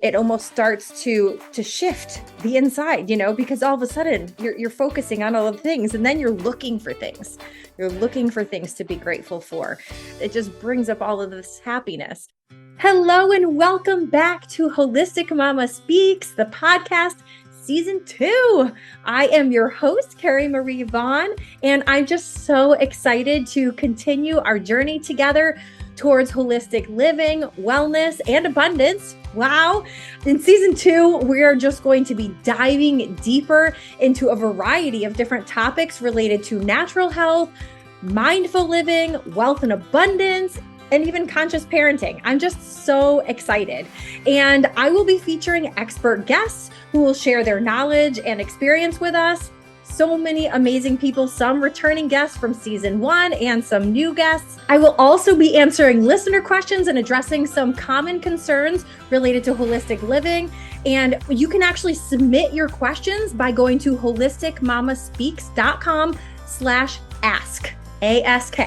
it almost starts to shift the inside, because all of a sudden you're focusing on all of the things, and then you're looking for things. You're looking for things to be grateful for. It just brings up all of this happiness. Hello and welcome back to Holistic Mama Speaks, the podcast, Season 2. I am your host, Carrie Marie Vaughn, and I'm just so excited to continue our journey together towards holistic living, wellness, and abundance. Wow. In Season 2, we are just going to be diving deeper into a variety of different topics related to natural health, mindful living, wealth and abundance, and even conscious parenting. I'm just so excited. And I will be featuring expert guests who will share their knowledge and experience with us. So many amazing people, some returning guests from Season 1 and some new guests. I will also be answering listener questions and addressing some common concerns related to holistic living. And you can actually submit your questions by going to holisticmamaspeaks.com/ask. ASK.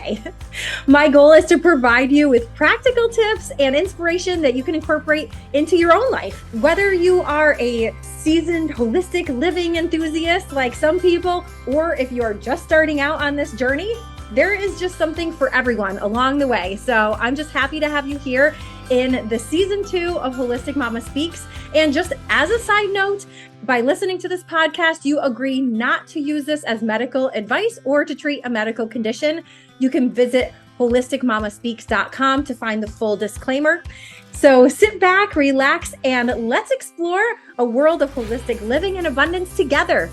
My goal is to provide you with practical tips and inspiration that you can incorporate into your own life. Whether you are a seasoned holistic living enthusiast like some people, or if you are just starting out on this journey, there is just something for everyone along the way. So I'm just happy to have you here in the Season 2 of Holistic Mama Speaks. And just as a side note, by listening to this podcast, you agree not to use this as medical advice or to treat a medical condition. You can visit holisticmamaspeaks.com to find the full disclaimer. So sit back, relax, and let's explore a world of holistic living and abundance together.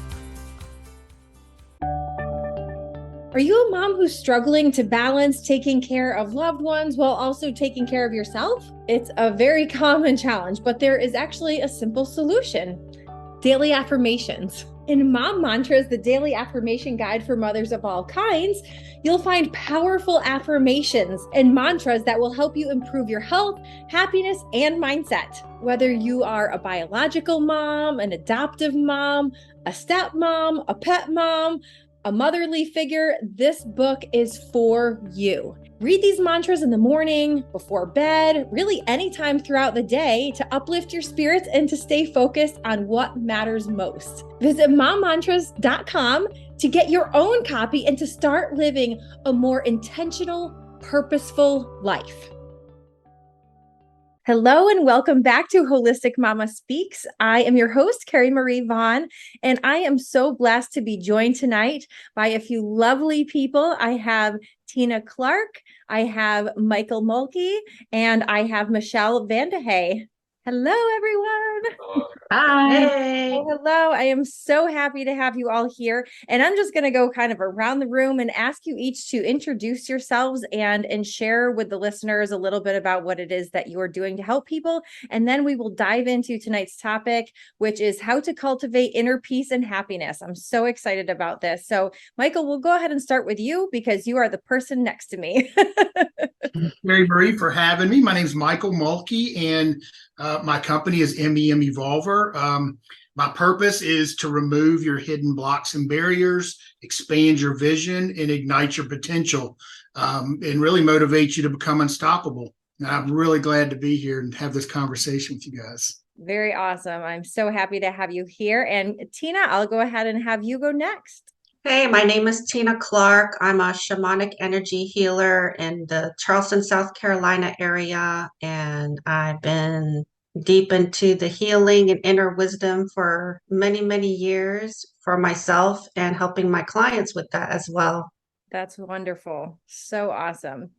Are you a mom who's struggling to balance taking care of loved ones while also taking care of yourself? It's a very common challenge, but there is actually a simple solution: daily affirmations. In Mom Mantras, the daily affirmation guide for mothers of all kinds, you'll find powerful affirmations and mantras that will help you improve your health, happiness, and mindset. Whether you are a biological mom, an adoptive mom, a stepmom, a pet mom, a motherly figure, this book is for you. Read these mantras in the morning, before bed, really anytime throughout the day to uplift your spirits and to stay focused on what matters most. Visit mommantras.com to get your own copy and to start living a more intentional, purposeful life. Hello and welcome back to Holistic Mama Speaks. I am your host, Carrie Marie Vaughn, and I am so blessed to be joined tonight by a few lovely people. I have Tina Clarke, I have Michael Mulkey, and I have Michelle Vande Hey. Hello, everyone. Hi. Hey. Oh, hello. I am so happy to have you all here. And I'm just going to go kind of around the room and ask you each to introduce yourselves and share with the listeners a little bit about what it is that you are doing to help people. And then we will dive into tonight's topic, which is how to cultivate inner peace and happiness. I'm so excited about this. So, Michael, we'll go ahead and start with you because you are the person next to me. Carrie Marie for having me. My name is Michael Mulkey, and my company is MEM Evolver. My purpose is to remove your hidden blocks and barriers, expand your vision, and ignite your potential, and really motivate you to become unstoppable. And I'm really glad to be here and have this conversation with you guys. Very awesome. I'm so happy to have you here. And Tina, I'll go ahead and have you go next. Hey, my name is Tina Clarke. I'm a shamanic energy healer in the Charleston, South Carolina area, and I've been deep into the healing and inner wisdom for many, many years for myself and helping my clients with that as well. That's wonderful. So awesome.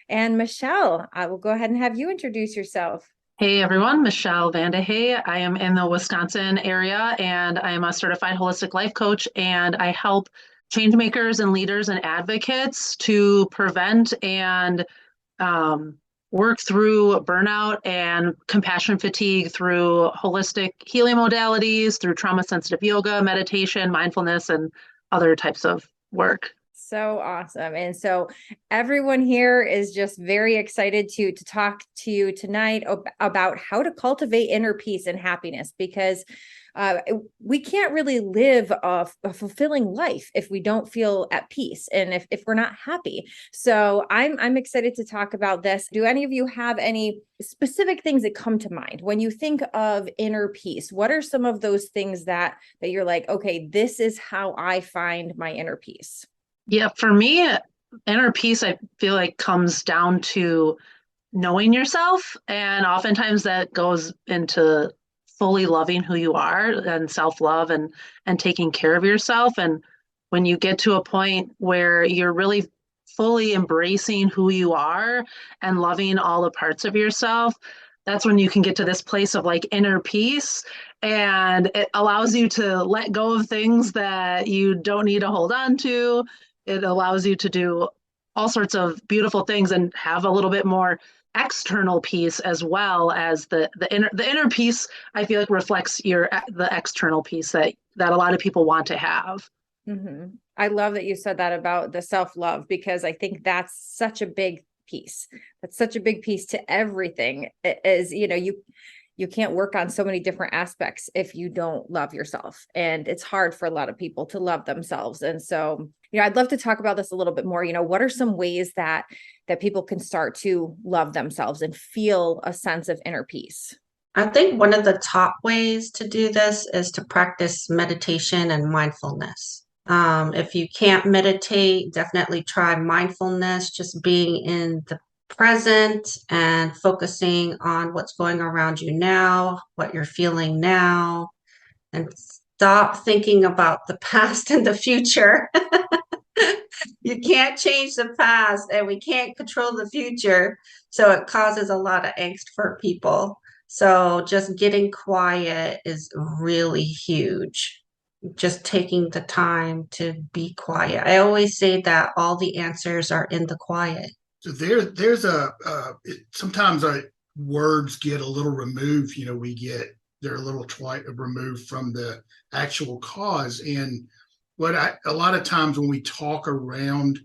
And Michelle, I will go ahead and have you introduce yourself. Hey everyone, Michelle Vande Hey. I am in the Wisconsin area and I am a certified holistic life coach, and I help change makers and leaders and advocates to prevent and work through burnout and compassion fatigue through holistic healing modalities, through trauma sensitive yoga, meditation, mindfulness, and other types of work. So awesome. And so everyone here is just very excited to talk to you tonight about how to cultivate inner peace and happiness, because we can't really live a fulfilling life if we don't feel at peace and if we're not happy. So I'm excited to talk about this. Do any of you have any specific things that come to mind when you think of inner peace? What are some of those things that you're like, okay, this is how I find my inner peace? Yeah, for me, inner peace, I feel like comes down to knowing yourself. And oftentimes that goes into fully loving who you are and self-love and taking care of yourself. And when you get to a point where you're really fully embracing who you are and loving all the parts of yourself, that's when you can get to this place of like inner peace. And it allows you to let go of things that you don't need to hold on to. It allows you to do all sorts of beautiful things and have a little bit more external peace as well as the inner peace. I feel like reflects the external peace that a lot of people want to have. Mm-hmm. I love that you said that about the self-love, because I think that's such a big piece. That's such a big piece to everything. It is, you can't work on so many different aspects if you don't love yourself. And it's hard for a lot of people to love themselves. And so, I'd love to talk about this a little bit more. What are some ways that people can start to love themselves and feel a sense of inner peace? I think one of the top ways to do this is to practice meditation and mindfulness. If you can't meditate, definitely try mindfulness, just being in the present and focusing on what's going around you now, what you're feeling now, and stop thinking about the past and the future. You can't change the past and we can't control the future. So it causes a lot of angst for people. So just getting quiet is really huge. Just taking the time to be quiet. I always say that all the answers are in the quiet. So there's sometimes words get a little removed. They're a little removed from the actual cause. And a lot of times when we talk around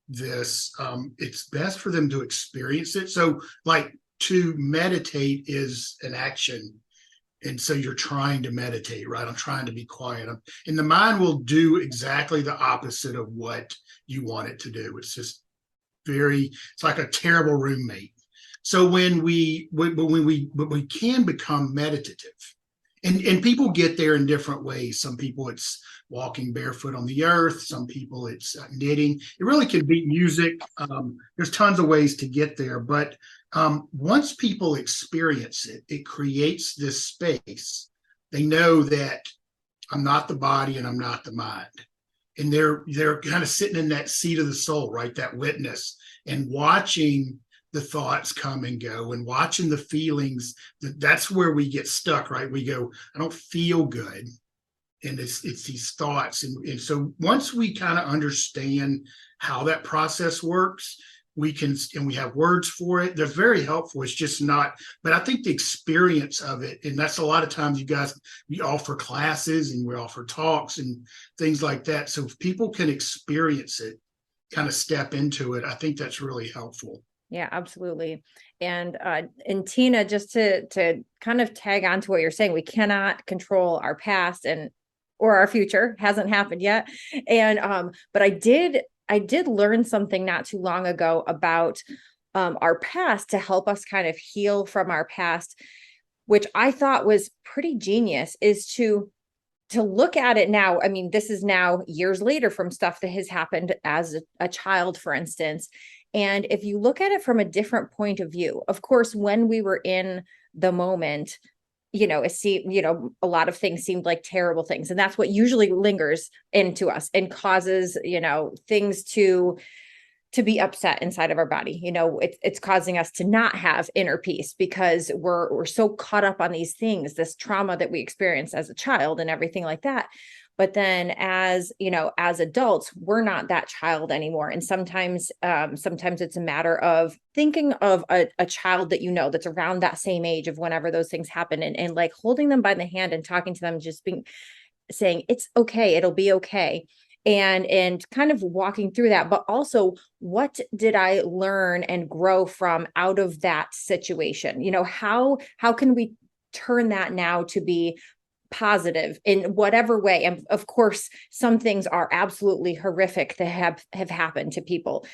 this, it's best for them to experience it. So like to meditate is an action. And so you're trying to meditate, right? I'm trying to be quiet. And the mind will do exactly the opposite of what you want it to do. It's like a terrible roommate. So when we can become meditative, and people get there in different ways. Some people it's walking barefoot on the earth. Some people it's knitting. It really can be music. There's tons of ways to get there. But once people experience it, it creates this space. They know that I'm not the body and I'm not the mind. And they're kind of sitting in that seat of the soul, right? That witness, and watching the thoughts come and go and watching the feelings. That's where we get stuck, right? We go, I don't feel good. And it's these thoughts. And so once we kind of understand how that process works, we have words for it. They're very helpful. It's just not, but I think the experience of it, and that's a lot of times we offer classes and we offer talks and things like that. So if people can experience it, kind of step into it, I think that's really helpful. Yeah, absolutely. And Tina, just to kind of tag on to what you're saying, we cannot control our past or our future. Hasn't happened yet. And but I did learn something not too long ago about our past to help us kind of heal from our past, which I thought was pretty genius, is to look at it now. I mean, this is now years later from stuff that has happened as a child, for instance. And if you look at it from a different point of view, of course, when we were in the moment, a lot of things seemed like terrible things. And that's what usually lingers into us and causes, things to be upset inside of our body. It's causing us to not have inner peace because we're so caught up on these things, this trauma that we experienced as a child and everything like that. But then as adults, we're not that child anymore. And sometimes it's a matter of thinking of a child that, that's around that same age of whenever those things happen, and like holding them by the hand and talking to them, saying, it's okay, it'll be okay. and kind of walking through that, but also what did I learn and grow from out of that situation? How can we turn that now to be positive in whatever way? And of course, some things are absolutely horrific that have happened to people,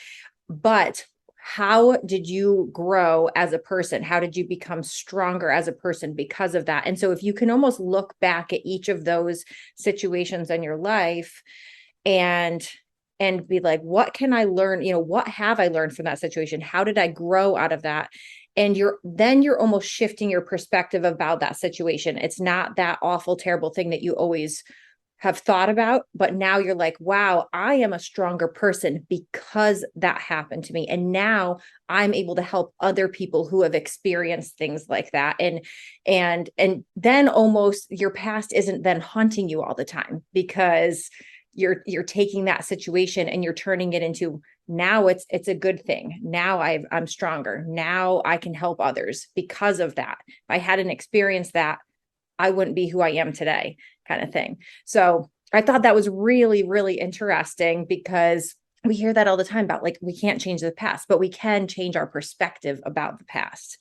but how did you grow as a person? How did you become stronger as a person because of that? And so if you can almost look back at each of those situations in your life and be like, what can I learn? What have I learned from that situation? How did I grow out of that? And you're almost shifting your perspective about that situation. It's not that awful, terrible thing that you always have thought about, but now you're like, wow, I am a stronger person because that happened to me. And now I'm able to help other people who have experienced things like that. And then almost your past isn't then haunting you all the time, because you're taking that situation and you're turning it into, now it's a good thing. Now I'm stronger. Now I can help others because of that. If I hadn't experienced that, I wouldn't be who I am today, kind of thing. So I thought that was really, really interesting, because we hear that all the time about, like, we can't change the past, but we can change our perspective about the past,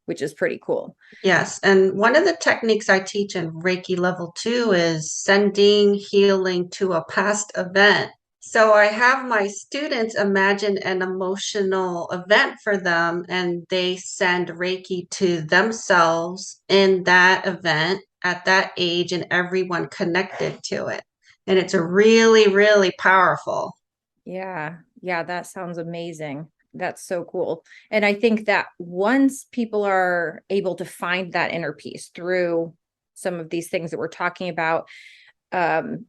which is pretty cool. Yes. And one of the techniques I teach in Reiki level 2 is sending healing to a past event. So I have my students imagine an emotional event for them, and they send Reiki to themselves in that event at that age and everyone connected to it. And it's really, really powerful. Yeah. Yeah. That sounds amazing. That's so cool. And I think that once people are able to find that inner peace through some of these things that we're talking about, then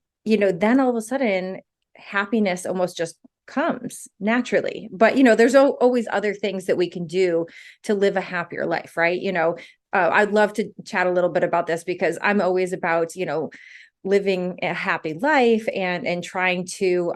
all of a sudden happiness almost just comes naturally. But, there's always other things that we can do to live a happier life, right? I'd love to chat a little bit about this, because I'm always about, living a happy life and trying to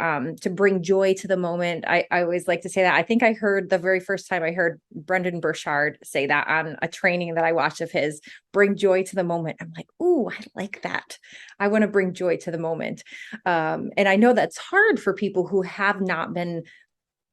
bring joy to the moment. I always like to say that. I think I heard the very first time I heard Brendan Burchard say that on a training that I watched of his, bring joy to the moment. I'm like, ooh, I like that. I want to bring joy to the moment. And I know that's hard for people who have not been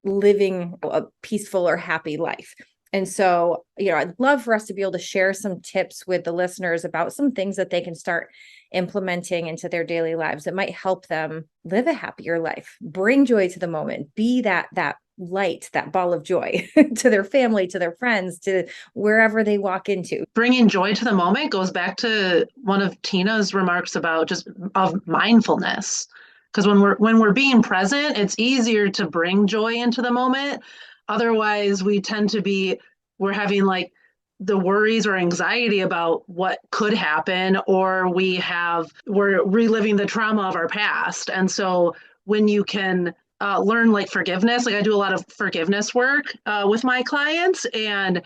living a peaceful or happy life. And so, I'd love for us to be able to share some tips with the listeners about some things that they can start implementing into their daily lives that might help them live a happier life, bring joy to the moment, be that light, that ball of joy to their family, to their friends, to wherever they walk into. Bringing joy to the moment goes back to one of Tina's remarks about just of mindfulness. Because when we're being present, it's easier to bring joy into the moment. Otherwise, we tend to we're having like the worries or anxiety about what could happen, or we're reliving the trauma of our past. And so when you can learn like forgiveness, like I do a lot of forgiveness work with my clients, and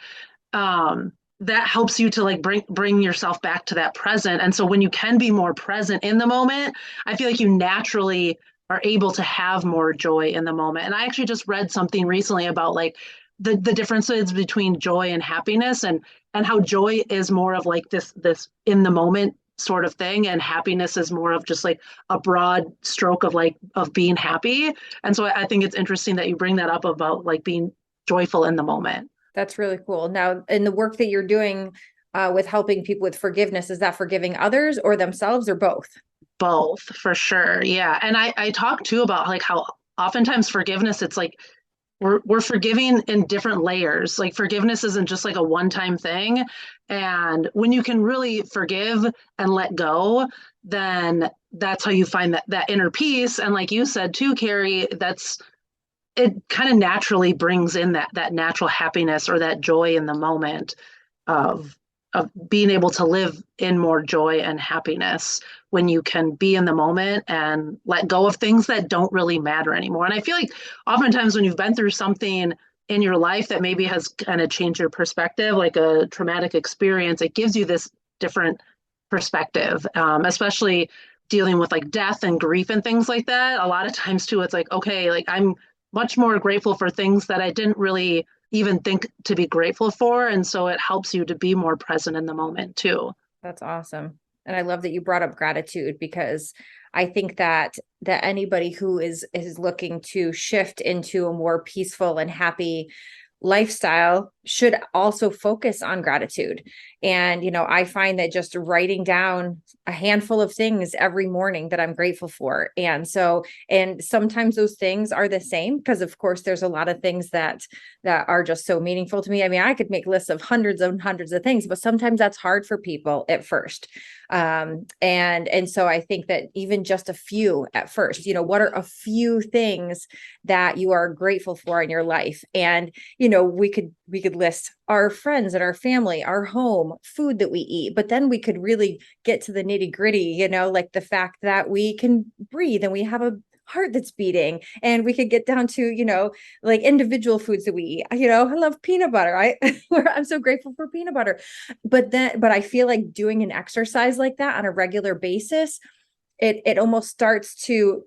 that helps you to like bring yourself back to that present. And so when you can be more present in the moment, I feel like you naturally are able to have more joy in the moment. And I actually just read something recently about like the differences between joy and happiness, and how joy is more of like this in the moment sort of thing, and happiness is more of just like a broad stroke of being happy. And so I think it's interesting that you bring that up about like being joyful in the moment. That's really cool. Now, in the work that you're doing with helping people with forgiveness, is that forgiving others or themselves, or both? Both, for sure. Yeah. And I talk too about like how oftentimes forgiveness, it's like we're forgiving in different layers. Like forgiveness isn't just like a one-time thing. And when you can really forgive and let go, then that's how you find that inner peace. And like you said too, Carrie, it kind of naturally brings in that natural happiness or that joy in the moment of being able to live in more joy and happiness when you can be in the moment and let go of things that don't really matter anymore. And I feel like oftentimes when you've been through something in your life that maybe has kind of changed your perspective, like a traumatic experience, it gives you this different perspective, especially dealing with like death and grief and things like that. A lot of times too, it's like, okay, like I'm much more grateful for things that I didn't really even think to be grateful for. And so it helps you to be more present in the moment too. That's awesome. And I love that you brought up gratitude, because I think that anybody who is looking to shift into a more peaceful and happy lifestyle should also focus on gratitude. And, I find that just writing down a handful of things every morning that I'm grateful for. And sometimes those things are the same, because of course there's a lot of things that are just so meaningful to me. I mean, I could make lists of hundreds and hundreds of things, but sometimes that's hard for people at first. And so I think that even just a few at first, what are a few things that you are grateful for in your life? And, we could list our friends and our family, our home, food that we eat, but then we could really get to the nitty gritty, like the fact that we can breathe and we have a heart that's beating, and we could get down to, like individual foods that we eat. I love peanut butter. I'm so grateful for peanut butter. But I feel like doing an exercise like that on a regular basis, it almost starts to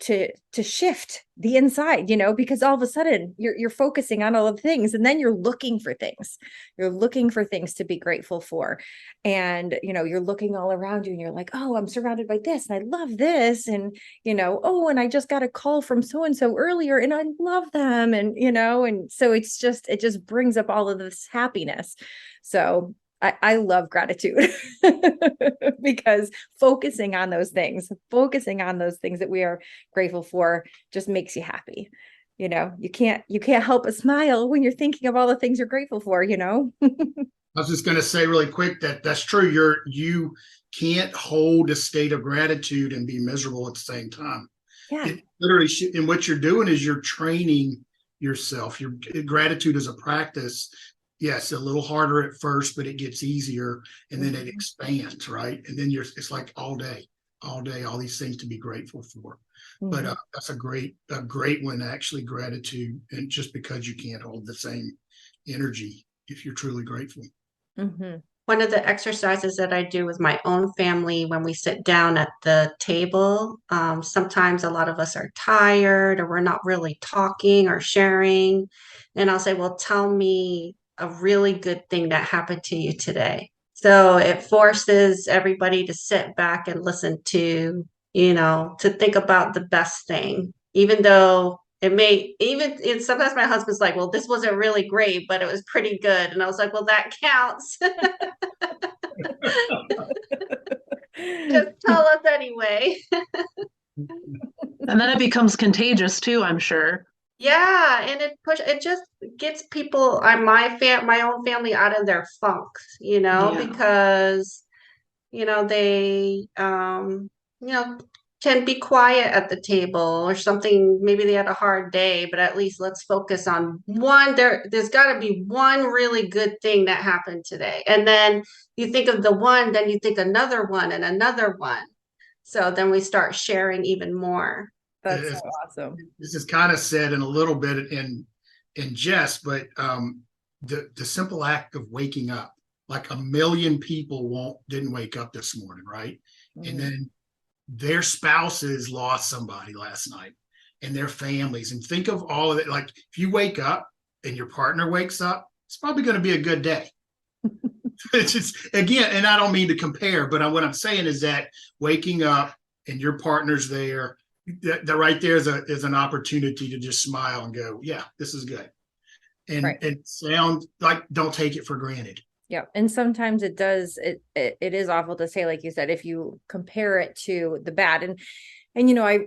shift the inside, because all of a sudden you're focusing on all of the things, and then you're looking for things. You're looking for things to be grateful for. And, you're looking all around you and you're like, oh, I'm surrounded by this and I love this. And, oh, and I just got a call from so-and-so earlier and I love them. And, and so it just brings up all of this happiness. So I love gratitude because focusing on those things that we are grateful for just makes you happy. You can't help but smile when you're thinking of all the things you're grateful for. I was just going to say really quick that's true. You can't hold a state of gratitude and be miserable at the same time. Yeah. It literally, and what you're doing is you're training yourself. Your gratitude is a practice. Yes, a little harder at first, but it gets easier, and then it expands, right? And then it's like all day, all these things to be grateful for. But that's a great one, actually, gratitude, and just because you can't hold the same energy if you're truly grateful. Mm-hmm. One of the exercises that I do with my own family when we sit down at the table, sometimes a lot of us are tired or we're not really talking or sharing. And I'll say, well, tell me a really good thing that happened to you today. So it forces everybody to sit back and listen to think about the best thing, even though sometimes my husband's like, well, this wasn't really great, but it was pretty good. And I was like, well, that counts. Just tell us anyway. And then it becomes contagious too, I'm sure. Yeah, and it just gets people, my own family out of their funks, Yeah. because they can be quiet at the table or something. Maybe they had a hard day, but at least let's focus on one. There's got to be one really good thing that happened today, and then you think of the one, then you think another one and another one. So then we start sharing even more. That's so awesome. This is kind of said in a little bit in jest, but the simple act of waking up, like a million people didn't wake up this morning, right? And then their spouses lost somebody last night, and their families, and think of all of it. Like if you wake up and your partner wakes up, it's probably going to be a good day. It's just, again, and I don't mean to compare, but what I'm saying is that waking up and your partner's there, that right there is an opportunity to just smile and go, yeah, this is good. And right. It sounds like, don't take it for granted. Yeah. And sometimes it is awful to say, like you said, if you compare it to the bad. And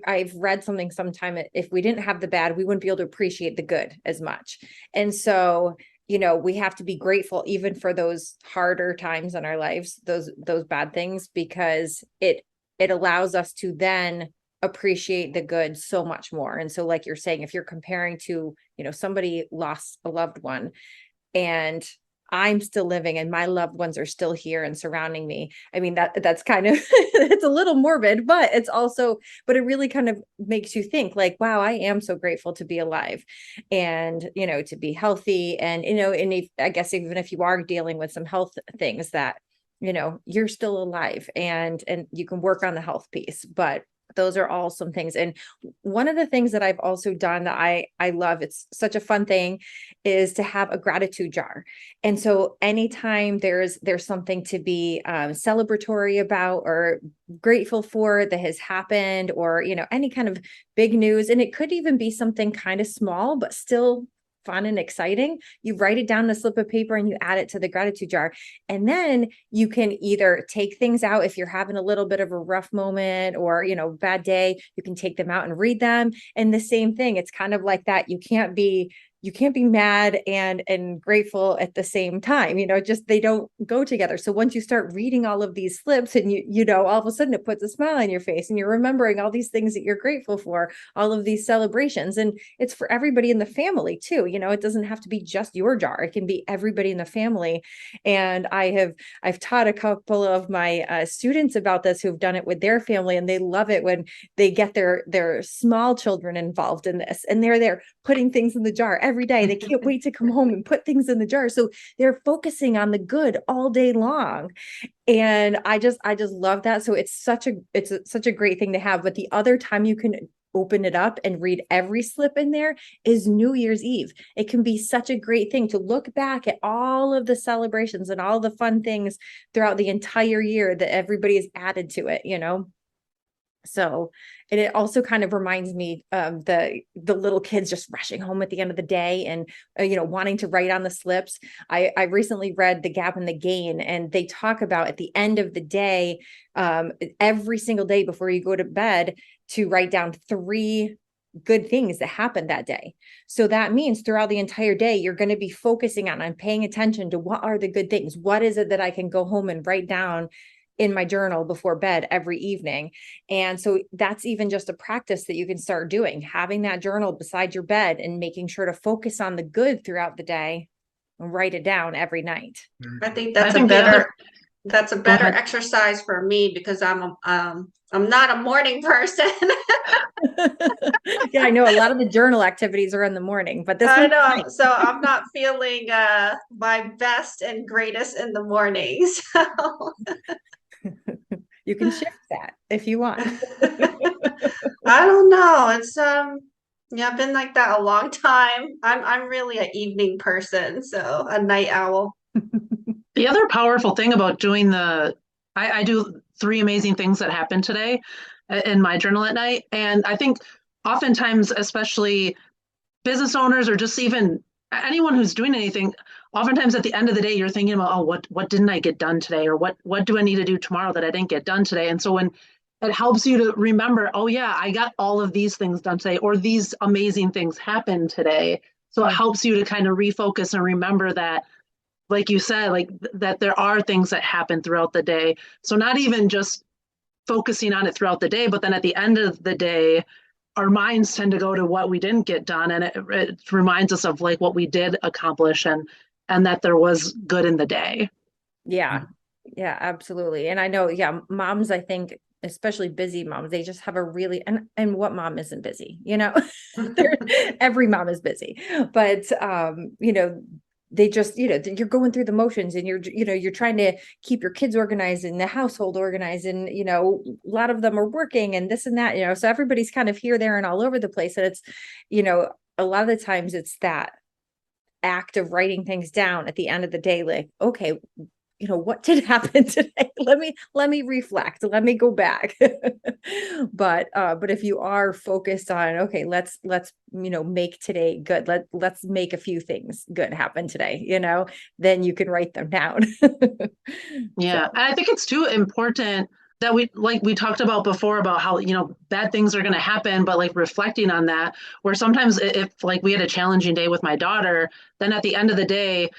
I've read something sometime, if we didn't have the bad, we wouldn't be able to appreciate the good as much. And so, we have to be grateful even for those harder times in our lives, those bad things, because it allows us to then appreciate the good so much more. And so, like you're saying, if you're comparing to, somebody lost a loved one and I'm still living and my loved ones are still here and surrounding me. I mean, that's kind of, it's a little morbid, but it really kind of makes you think like, wow, I am so grateful to be alive and, to be healthy. And, I guess even if you are dealing with some health things that, you're still alive and you can work on the health piece, but Those are all some things. And one of the things that I've also done that I love, it's such a fun thing, is to have a gratitude jar. And so anytime there's something to be celebratory about or grateful for that has happened, or, any kind of big news, and it could even be something kind of small, but still fun and exciting, you write it down on a slip of paper and you add it to the gratitude jar. And then you can either take things out if you're having a little bit of a rough moment or, bad day, you can take them out and read them. And the same thing, it's kind of like that. You can't be mad and grateful at the same time, just they don't go together. So once you start reading all of these slips and all of a sudden it puts a smile on your face and you're remembering all these things that you're grateful for, all of these celebrations. And it's for everybody in the family too. It doesn't have to be just your jar. It can be everybody in the family. And I've taught a couple of my students about this who've done it with their family, and they love it when they get their small children involved in this, and they're there putting things in the jar every day. They can't wait to come home and put things in the jar. So they're focusing on the good all day long. And I just love that. So it's such a great thing to have. But the other time you can open it up and read every slip in there is New Year's Eve. It can be such a great thing to look back at all of the celebrations and all the fun things throughout the entire year that everybody has added to it, So, and it also kind of reminds me of the little kids just rushing home at the end of the day and, wanting to write on the slips. I recently read The Gap and the Gain, and they talk about at the end of the day, every single day before you go to bed, to write down 3 good things that happened that day. So that means throughout the entire day, you're going to be focusing on and paying attention to what are the good things? What is it that I can go home and write down in my journal before bed every evening? And so that's even just a practice that you can start doing, having that journal beside your bed and making sure to focus on the good throughout the day and write it down every night. I think that's a better exercise for me, because I'm not a morning person. Yeah, I know a lot of the journal activities are in the morning, but this I one, know, so I'm not feeling my best and greatest in the morning. So you can shift that if you want. I don't know. It's I've been like that a long time. I'm really an evening person, so a night owl. The other powerful thing about doing I do 3 amazing things that happened today in my journal at night. And I think oftentimes, especially business owners or just even anyone who's doing anything, oftentimes at the end of the day, you're thinking about, oh, what didn't I get done today? Or what do I need to do tomorrow that I didn't get done today? And so when it helps you to remember, oh yeah, I got all of these things done today, or these amazing things happened today. So it helps you to kind of refocus and remember that, like you said, like that there are things that happen throughout the day. So not even just focusing on it throughout the day, but then at the end of the day, our minds tend to go to what we didn't get done. And it reminds us of like what we did accomplish and that there was good in the day. Yeah. Yeah, absolutely. And I know, moms, I think, especially busy moms, they just have a really, and what mom isn't busy, every mom is busy, but, they just, you're going through the motions and you're trying to keep your kids organized and the household organized. And, a lot of them are working and this and that, so everybody's kind of here, there, and all over the place. And it's, a lot of the times it's that act of writing things down at the end of the day, like, okay, what did happen today? Let me reflect. Let me go back. But if you are focused on, okay, let's make today good. Let's make a few things good happen today, then you can write them down. Yeah. So. And I think it's too important that we talked about before about how, bad things are going to happen, but like reflecting on that, where sometimes if like we had a challenging day with my daughter, then at the end of the day,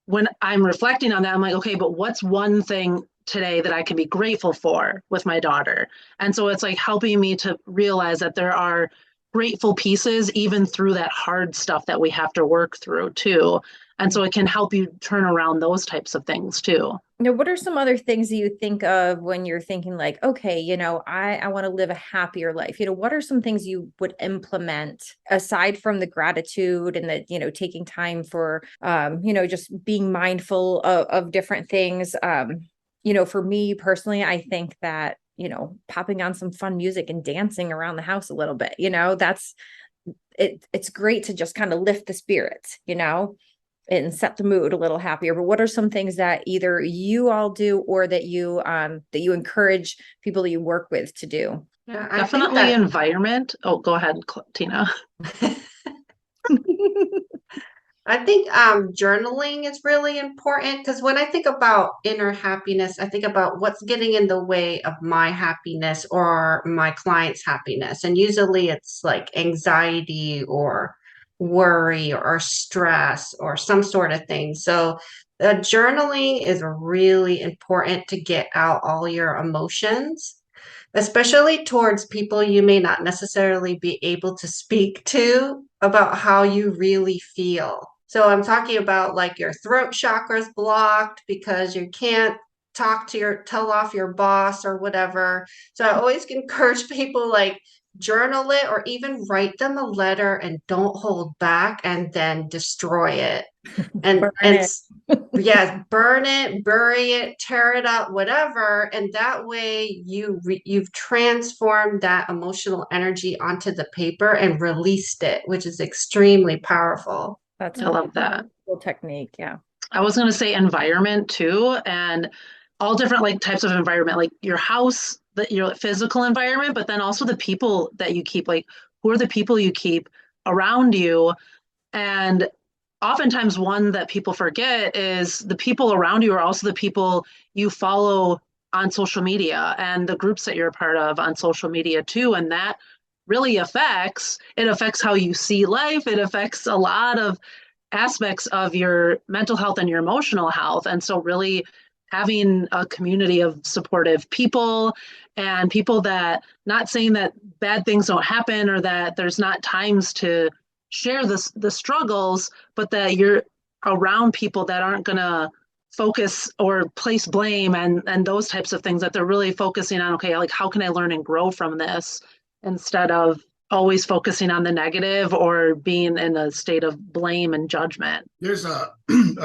when I'm reflecting on that, I'm like, okay, but what's one thing today that I can be grateful for with my daughter? And so it's like helping me to realize that there are grateful pieces even through that hard stuff that we have to work through too. And so it can help you turn around those types of things too. What are some other things that you think of when you're thinking like, okay, I want to live a happier life? What are some things you would implement aside from the gratitude and the, taking time for, just being mindful of different things? For me personally, I think that, popping on some fun music and dancing around the house a little bit, that's it. It's great to just kind of lift the spirits, and set the mood a little happier. But what are some things that either you all do or that you encourage people that you work with to do? Yeah, Definitely environment. Oh, go ahead, Tina. I think journaling is really important because when I think about inner happiness, I think about what's getting in the way of my happiness or my client's happiness. And usually it's like anxiety or worry or stress or some sort of thing. So journaling is really important to get out all your emotions, especially towards people you may not necessarily be able to speak to about how you really feel. So I'm talking about like your throat chakra's blocked because you can't tell off your boss or whatever. So I always encourage people like journal it or even write them a letter and don't hold back and then destroy it. And Burn and it. yes, burn it, bury it, tear it up, whatever. And that way you've transformed that emotional energy onto the paper and released it, which is extremely powerful. That's I love that. cool technique. Yeah. I was going to say environment too, and all different like types of environment, like your house, your physical environment, but then also the people that you keep, like who are the people you keep around you. And oftentimes one that people forget is the people around you are also the people you follow on social media and the groups that you're a part of on social media too. And that really affects how you see life. It affects a lot of aspects of your mental health and your emotional health. And so really having a community of supportive people and people that, not saying that bad things don't happen or that there's not times to share the struggles, but that you're around people that aren't going to focus or place blame and those types of things, that they're really focusing on, okay, like how can I learn and grow from this instead of always focusing on the negative or being in a state of blame and judgment. There's a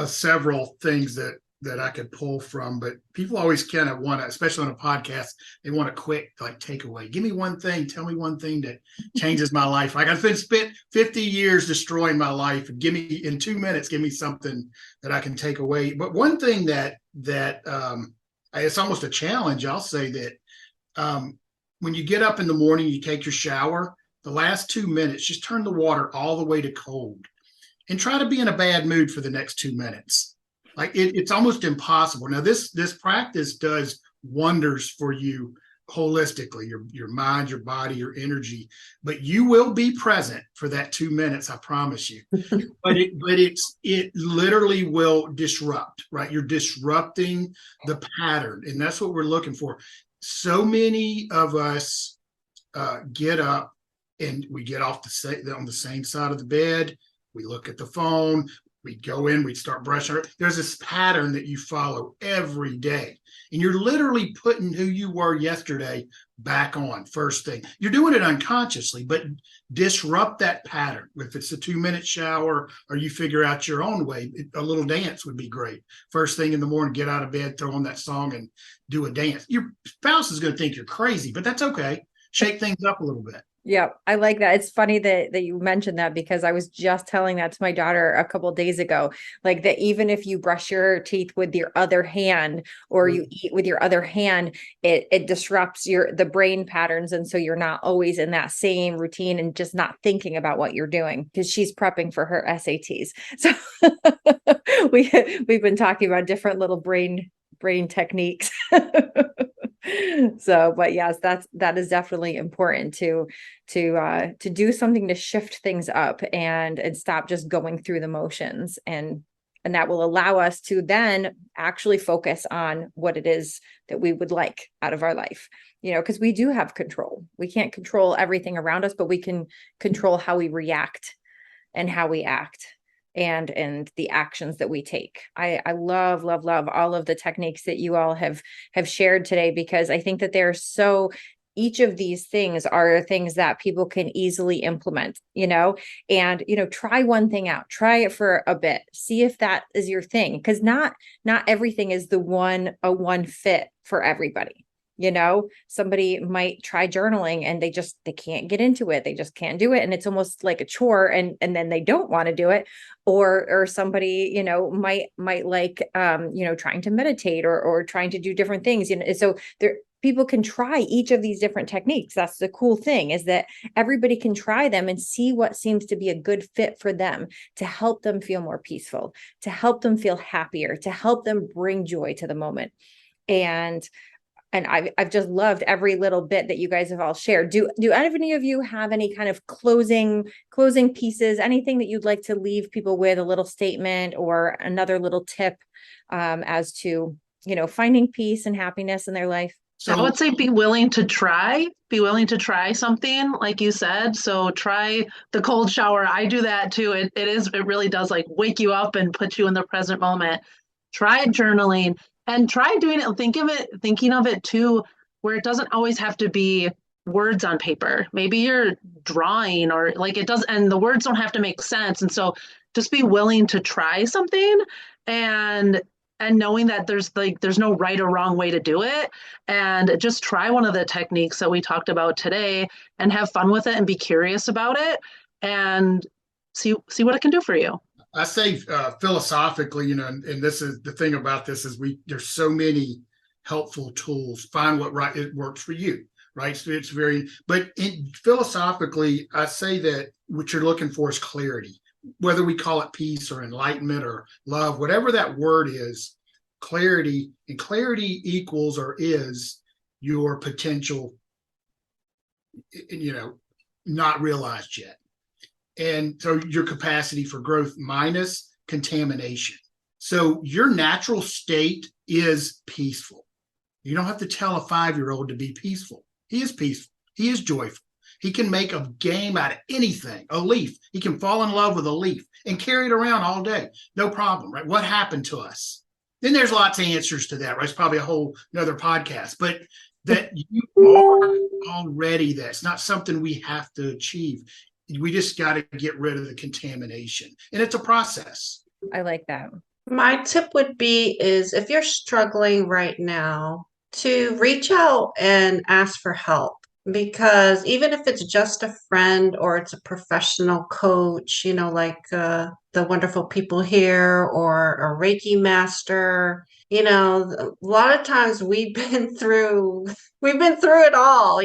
several things that I could pull from, but people always kind of want to, especially on a podcast, they want a quick like takeaway. Give me one thing, tell me one thing that changes my life. Like I've been spent 50 years destroying my life, and give me in 2 minutes, give me something that I can take away. But one thing that it's almost a challenge. I'll say that when you get up in the morning, you take your shower, the last 2 minutes, just turn the water all the way to cold and try to be in a bad mood for the next 2 minutes. Like it's almost impossible. Now, this practice does wonders for you holistically, your mind, your body, your energy, but you will be present for that 2 minutes, I promise you. but it literally will disrupt, right? You're disrupting the pattern, and that's what we're looking for. So many of us get up and we get off on the same side of the bed. We look at the phone. We go in, we start brushing. There's this pattern that you follow every day. And you're literally putting who you were yesterday back on first thing. You're doing it unconsciously, but disrupt that pattern. If it's a 2-minute shower or you figure out your own way, a little dance would be great. First thing in the morning, get out of bed, throw on that song and do a dance. Your spouse is going to think you're crazy, but that's okay. Shake things up a little bit. Yeah, I like that. It's funny that you mentioned that because I was just telling that to my daughter a couple of days ago, like that even if you brush your teeth with your other hand or you eat with your other hand, it disrupts the brain patterns. And so you're not always in that same routine and just not thinking about what you're doing because she's prepping for her SATs. So we've been talking about different little brain techniques. So, but yes, that is definitely important to do something to shift things up and stop just going through the motions, and that will allow us to then actually focus on what it is that we would like out of our life, because we do have control. We can't control everything around us, but we can control how we react and how we act and the actions that we take. I love all of the techniques that you all have shared today, because I think that each of these things are things that people can easily implement, and, try one thing out, try it for a bit, see if that is your thing. Cause not everything is a one fit for everybody. Somebody might try journaling and they can't get into it. They just can't do it. And it's almost like a chore, and then they don't want to do it. Or somebody, might like, trying to meditate or trying to do different things. So people can try each of these different techniques. That's the cool thing, is that everybody can try them and see what seems to be a good fit for them to help them feel more peaceful, to help them feel happier, to help them bring joy to the moment. And I've just loved every little bit that you guys have all shared. Do any of you have any kind of closing pieces, anything that you'd like to leave people with, a little statement or another little tip as to, finding peace and happiness in their life? I would say be willing to try something, like you said. So try the cold shower. I do that too. It really does like wake you up and put you in the present moment. Try journaling and try doing it. Thinking of it too, where it doesn't always have to be words on paper. Maybe you're drawing, or like it does, and the words don't have to make sense. And so just be willing to try something, and knowing that there's no right or wrong way to do it, and just try one of the techniques that we talked about today and have fun with it and be curious about it and see what it can do for you. I say philosophically, and this is the thing about this, is there's so many helpful tools. Find what it works for you, right? So but philosophically, I say that what you're looking for is clarity. Whether we call it peace or enlightenment or love, whatever that word is, clarity, and clarity equals or is your potential, not realized yet. And so your capacity for growth minus contamination. So your natural state is peaceful. You don't have to tell a 5-year-old to be peaceful. He is peaceful. He is joyful. He can make a game out of anything, a leaf. He can fall in love with a leaf and carry it around all day. No problem, right? What happened to us? Then there's lots of answers to that, right? It's probably another podcast, but that you are already that. It's not something we have to achieve. We just got to get rid of the contamination. And it's a process. I like that. My tip would be is if you're struggling right now, to reach out and ask for help. Because even if it's just a friend or it's a professional coach, like the wonderful people here, or a Reiki master, a lot of times we've been through it all,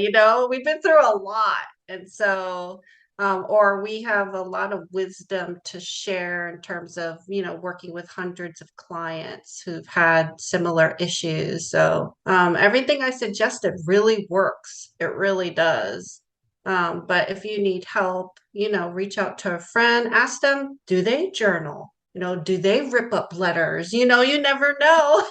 we've been through a lot. And so, or we have a lot of wisdom to share in terms of, working with hundreds of clients who've had similar issues. So everything I suggested really works. It really does. But if you need help, reach out to a friend, ask them, do they journal? Do they rip up letters? You never know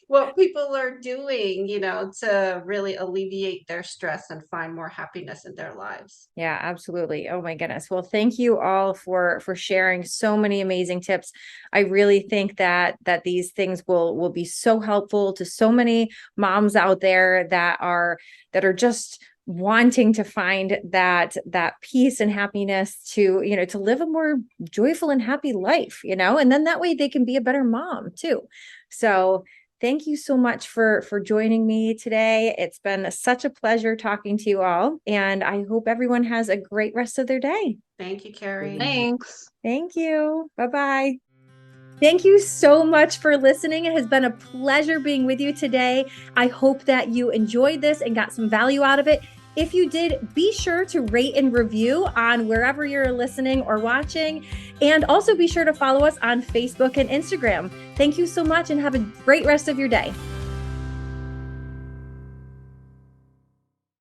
what people are doing, to really alleviate their stress and find more happiness in their lives. Yeah, absolutely. Oh my goodness. Well, thank you all for sharing so many amazing tips. I really think that these things will be so helpful to so many moms out there that are just wanting to find that peace and happiness to live a more joyful and happy life, and then that way they can be a better mom too. So thank you so much for joining me today. It's been such a pleasure talking to you all, and I hope everyone has a great rest of their day. Thank you, Carrie. Thanks. Thank you. Bye-bye. Thank you so much for listening. It has been a pleasure being with you today. I hope that you enjoyed this and got some value out of it. If you did, be sure to rate and review on wherever you're listening or watching. And also be sure to follow us on Facebook and Instagram. Thank you so much and have a great rest of your day.